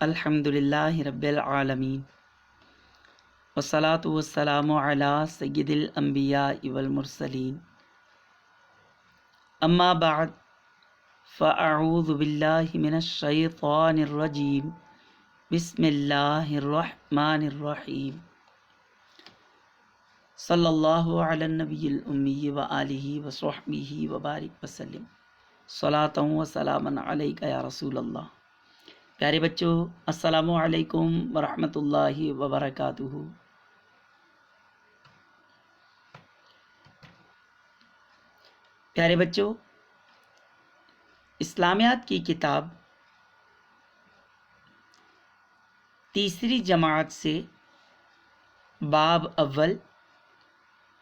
الحمدللہ رب العالمین والصلاة والسلام علی سید الانبیاء والمرسلین اما بعد فاعوذ باللہ من الشیطان الرجیم بسم اللہ الرحمن الرحیم صلی اللہ علی النبی الامی وآلہ وصحبہ وبارک وسلم صلاۃ و سلاما علیک یا رسول اللہ۔ پیارے بچوں، السلام علیکم ورحمۃ اللہ وبرکاتہ۔ پیارے بچوں، اسلامیات کی کتاب تیسری جماعت سے باب اول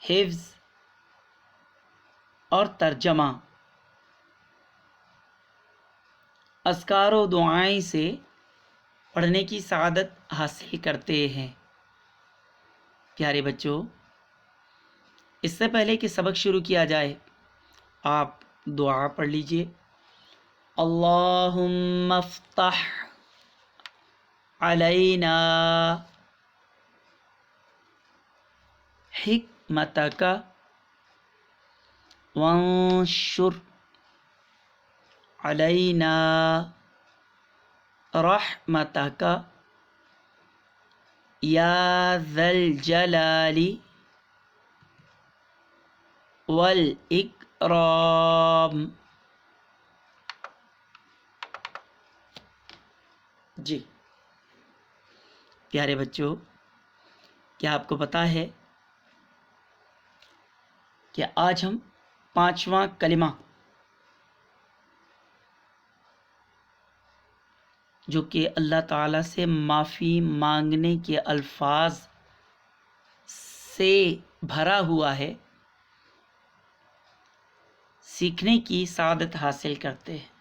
حفظ اور ترجمہ اذکار و دعائیں سے پڑھنے کی سعادت حاصل کرتے ہیں۔ پیارے بچوں، اس سے پہلے کہ سبق شروع کیا جائے آپ دعا پڑھ لیجئے۔ اللہم افتح علینا حکمتک وانشر علینا رحمتک یا ذا الجلال والاکرام۔ جی پیارے بچوں، کیا آپ کو پتہ ہے کہ آج ہم پانچواں کلمہ جو کہ اللہ تعالیٰ سے معافی مانگنے کے الفاظ سے بھرا ہوا ہے، سیکھنے کی سعادت حاصل کرتے ہیں۔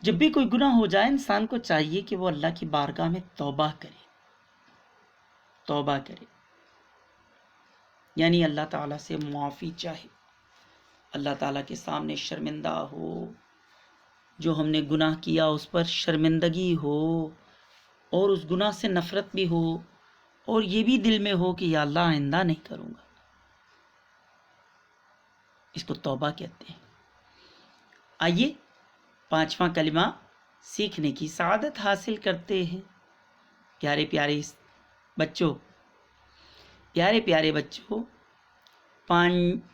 جب بھی کوئی گناہ ہو جائے انسان کو چاہیے کہ وہ اللہ کی بارگاہ میں توبہ کرے، یعنی اللہ تعالیٰ سے معافی چاہے، اللہ تعالیٰ کے سامنے شرمندہ ہو، جو ہم نے گناہ کیا اس پر شرمندگی ہو اور اس گناہ سے نفرت بھی ہو، اور یہ بھی دل میں ہو کہ یا اللہ آئندہ نہیں کروں گا۔ اس کو توبہ کہتے ہیں۔ آئیے پانچواں کلمہ سیکھنے کی سعادت حاصل کرتے ہیں۔ پیارے پیارے بچوں،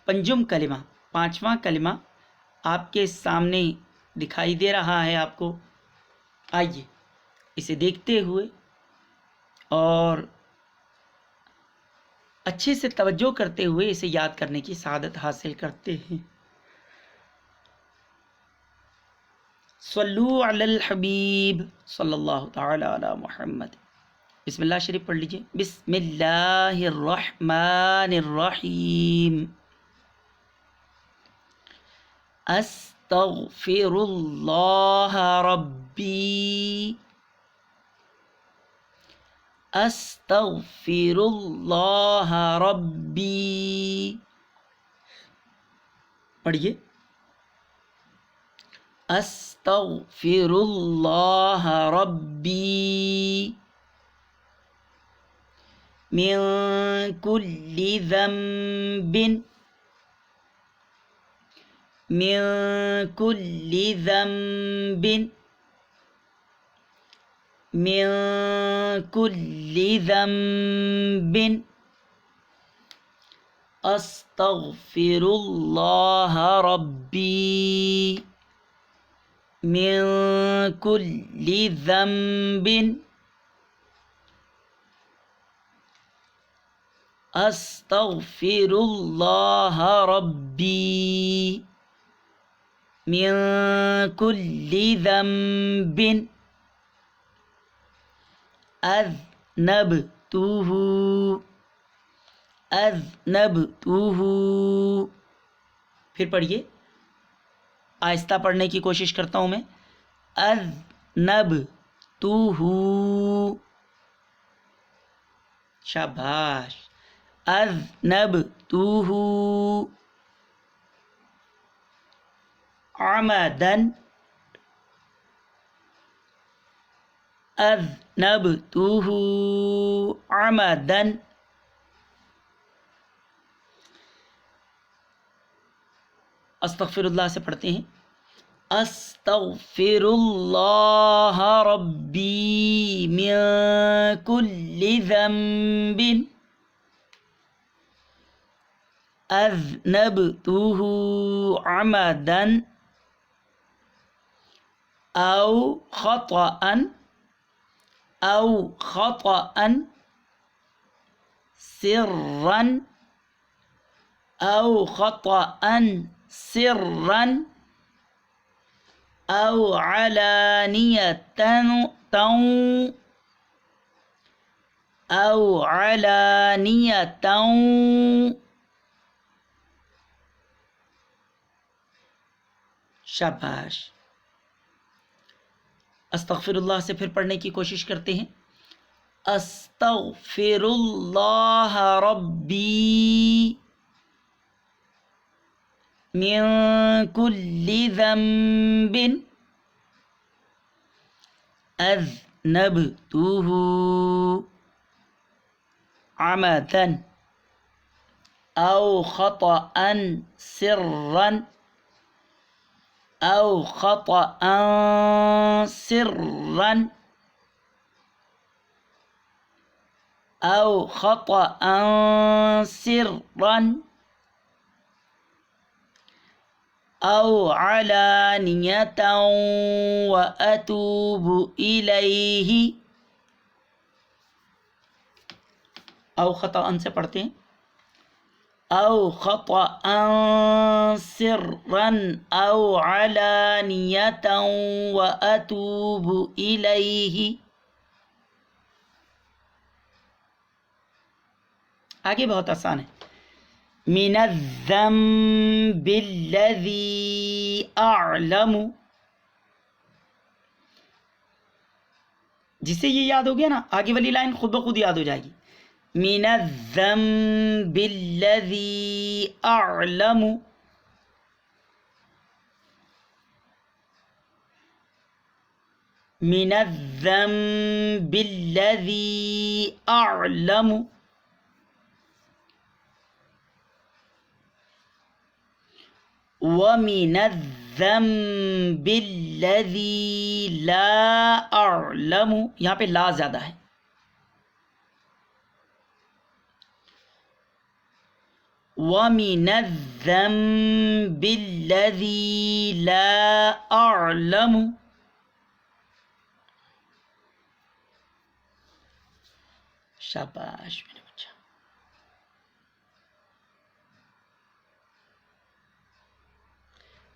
پنجم کلمہ، پانچواں کلمہ آپ کے سامنے دکھائی دے رہا ہے آپ کو۔ آئیے اسے دیکھتے ہوئے اور اچھے سے توجہ کرتے ہوئے اسے یاد کرنے کی سعادت حاصل کرتے ہیں۔ صلو علی الحبیب صلی اللہ تعالی علی محمد۔ بسم اللہ شریف پڑھ لیجئے۔ بسم اللہ الرحمن الرحیم۔ استغفر اللہ ربی، استغفر اللہ ربی۔ پڑھیے۔ استغفر اللہ ربی من کل ذنب، من کل ذنب، من کل ذنب استغفر اللہ ربی من کل ذنب استغفر اللہ ربی من کل ذنب اذنبتہ، اذنبتہ۔ پھر پڑھیے، آہستہ پڑھنے کی کوشش کرتا ہوں میں۔ اذنبتہ، شاباش، اذنبتہ۔ عمدا أذنبته عمدا استغفر اللہ سے پڑھتے ہیں استغفر اللہ ربی من کل ذنب اذنبته عمدا او خطأ سرا او خطأ سرا او علانية شاباش. استغفر اللہ سے پھر پڑھنے کی کوشش کرتے ہیں استغفر اللہ ربی من کل ذنب اذنبته عمدا او خطأ سرا او خطأ سرا او خطأ سرا او علانية وأتوب إليه. او خطأ سے پڑھتے ہیں او خطأ سرا او علانية وأتوب إليه. آگے بہت آسان ہے من الذنب الذي اعلم. جسے یہ یاد ہو گیا نا آگے والی لائن خود بخود یاد ہو جائے گی. من الذنب الذي اعلم من الذنب الذي اعلم ومن الذنب الذي لا اعلم. یہاں پہ لا زیادہ ہے. ومن الذنب الذي لا اعلم. شاباش میرے بچہ.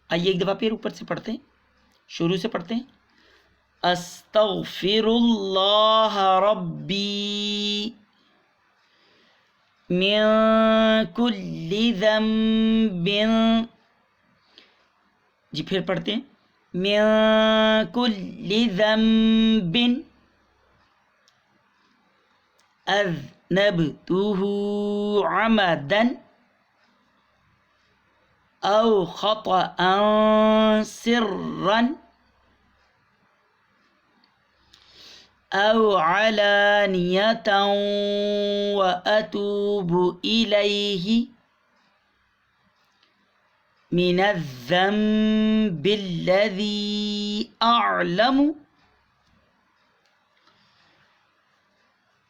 آئیے ایک دفعہ پھر اوپر سے پڑھتے ہیں شروع سے پڑھتے ہیں استغفر اللہ ربی من کل ذنب. جی پھر پڑھتے ہیں من کل ذنب اذنبته عمدا او خطأ سرا او علانية وأتوب إليه من الذنب الذي أعلم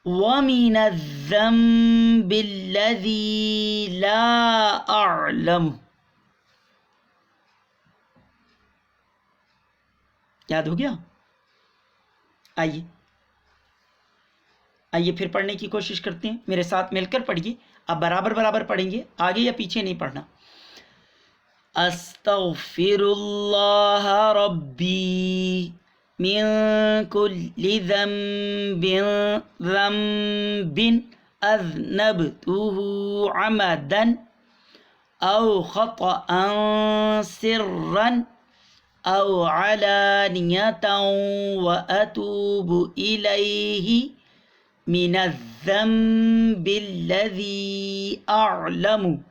ومن الذنب الذي لا أعلم. یاد ہو گیا؟ آئیے پھر پڑھنے کی کوشش کرتے ہیں. میرے ساتھ مل کر پڑھیے. اب برابر پڑھیں گے. آگے یا پیچھے نہیں پڑھنا. استغفر اللہ ربی من کل ذنب اذنبته عمدا او خطأ سرا او علانية وأتوب إليه من الذنب الذي أعلم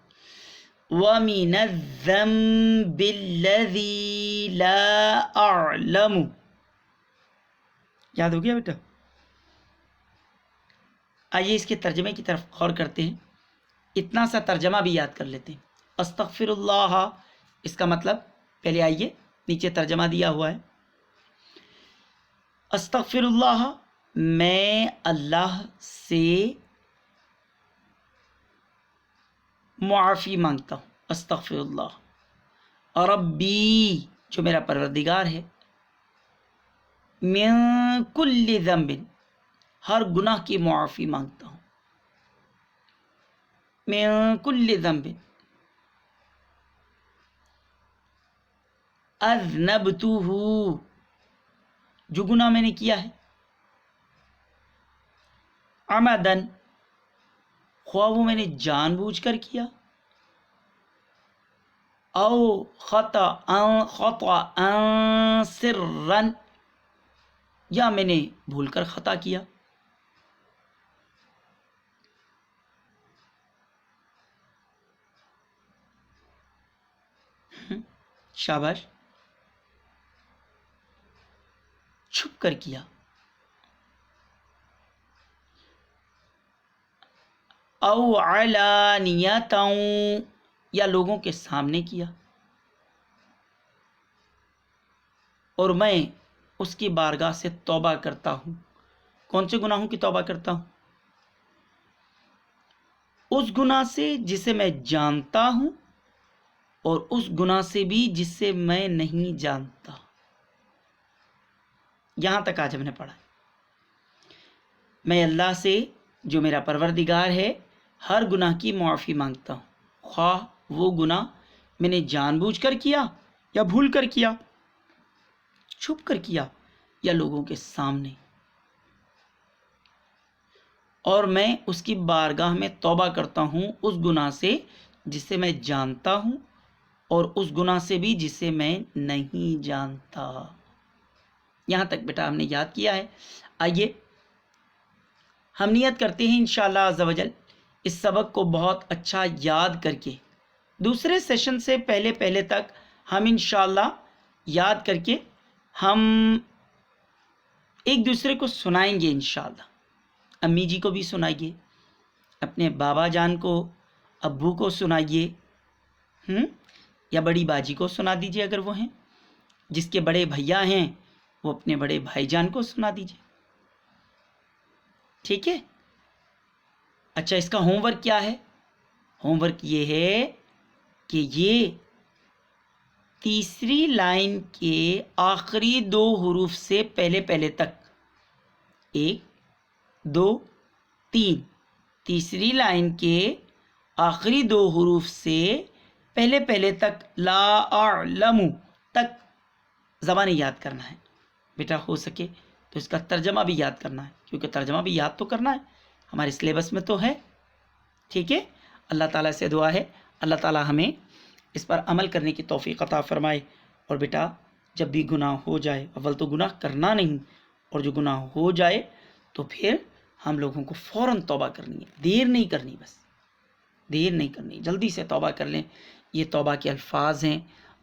وَمِنَ الذَّنبِ الَّذِي لَا أَعْلَمُ. یاد ہو گیا بیٹا؟ آئیے اس کے ترجمے کی طرف غور کرتے ہیں. اتنا سا ترجمہ بھی یاد کر لیتے ہیں. استغفر اللہ، اس کا مطلب پہلے آئیے نیچے ترجمہ دیا ہوا ہے. استغفر اللہ، میں اللہ سے معافی مانگتا ہوں. استغفر اللہ. ربی، جو میرا پروردگار ہے، من کل ذنب، ہر گناہ کی معافی مانگتا ہوں. من کل ذنب اذنبتہ، جو گناہ میں نے کیا ہے، عمدن، خواہ وہ میں نے جان بوجھ کر کیا، او خطأ سرا، یا میں نے بھول کر خطا کیا. شاباش. چھپ کر کیا، او علانیتا، یا لوگوں کے سامنے کیا، اور میں اس کی بارگاہ سے توبہ کرتا ہوں. کون سے گناہوں کی توبہ کرتا ہوں؟ اس گناہ سے جسے میں جانتا ہوں، اور اس گناہ سے بھی جس سے میں نہیں جانتا. یہاں تک آج ہم نے پڑھا. میں اللہ سے، جو میرا پروردگار ہے، ہر گناہ کی معافی مانگتا ہوں، خواہ وہ گناہ میں نے جان بوجھ کر کیا یا بھول کر کیا، چھپ کر کیا یا لوگوں کے سامنے. اور میں اس کی بارگاہ میں توبہ کرتا ہوں اس گناہ سے جسے میں جانتا ہوں، اور اس گناہ سے بھی جسے میں نہیں جانتا. یہاں تک بیٹا ہم نے یاد کیا ہے. آئیے ہم نیت کرتے ہیں انشاءاللہ عز و جل اس سبق کو بہت اچھا یاد کر کے دوسرے سیشن سے پہلے تک ہم انشاءاللہ یاد کر کے ہم ایک دوسرے کو سنائیں گے انشاءاللہ. امی جی کو بھی سنائیے، اپنے بابا جان کو، ابو کو سنائیے، یا بڑی باجی کو سنا دیجیے اگر وہ ہیں. جس کے بڑے بھیا ہیں وہ اپنے بڑے بھائی جان کو سنا دیجیے. ٹھیک ہے؟ اچھا، اس کا ہوم ورک کیا ہے؟ ہوم ورک یہ ہے کہ یہ تیسری لائن کے آخری 2 حروف سے پہلے تک، 1 2 3، تیسری لائن کے آخری 2 حروف سے پہلے تک، لا اعلم تک زبانیں یاد کرنا ہے. بیٹا ہو سکے تو اس کا ترجمہ بھی یاد کرنا ہے، کیونکہ ترجمہ بھی یاد تو کرنا ہے، ہمارے سلیبس میں تو ہے. ٹھیک ہے؟ اللہ تعالیٰ سے دعا ہے اللہ تعالیٰ ہمیں اس پر عمل کرنے کی توفیق عطا فرمائے. اور بیٹا جب بھی گناہ ہو جائے، اول تو گناہ کرنا نہیں، اور جو گناہ ہو جائے تو پھر ہم لوگوں کو فوراً توبہ کرنی ہے، دیر نہیں کرنی، بس دیر نہیں کرنی، جلدی سے توبہ کر لیں. یہ توبہ کے الفاظ ہیں: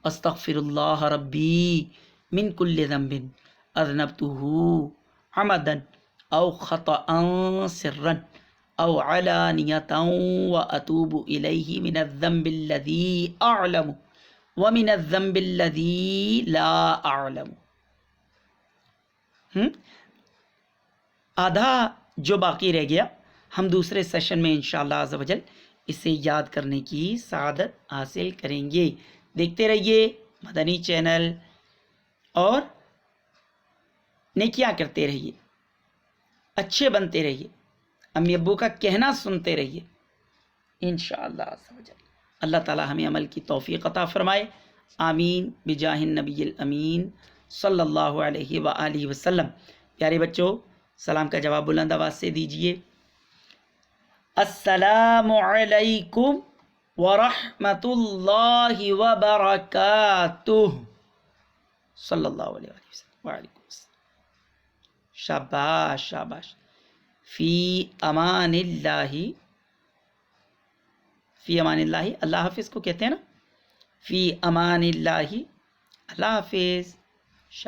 استغفر اللہ ربی من کل ذنب اذنبتہ عمدا او خطأ سرا او علانیتا واتوب الیہ من الذنب الذی اعلم ومن الذنب الذی لا اعلم. آدھا جو باقی رہ گیا ہم دوسرے سیشن میں انشاءاللہ عز و جل اسے یاد کرنے کی سعادت حاصل کریں گے. دیکھتے رہیے مدنی چینل اور نیکیاں کرتے رہیے، اچھے بنتے رہیے، امی ابو کا کہنا سنتے رہیے انشاءاللہ عز و جل. اللہ تعالی ہمیں عمل کی توفیق عطا فرمائے. آمین بجاہ النبی الامین صلی اللہ علیہ وآلہ وسلم. پیارے بچوں، سلام کا جواب بلند آواز سے دیجئے. السلام علیکم ورحمۃ اللہ وبرکاتہ. صلی اللہ علیہ وسلم. وعلیکم السلام. شاباش شاباش. فی امان اللہ، فی امان اللہ، اللہ حافظ کو کہتے ہیں نا، فی امان اللہ، اللہ حافظ. شاباش.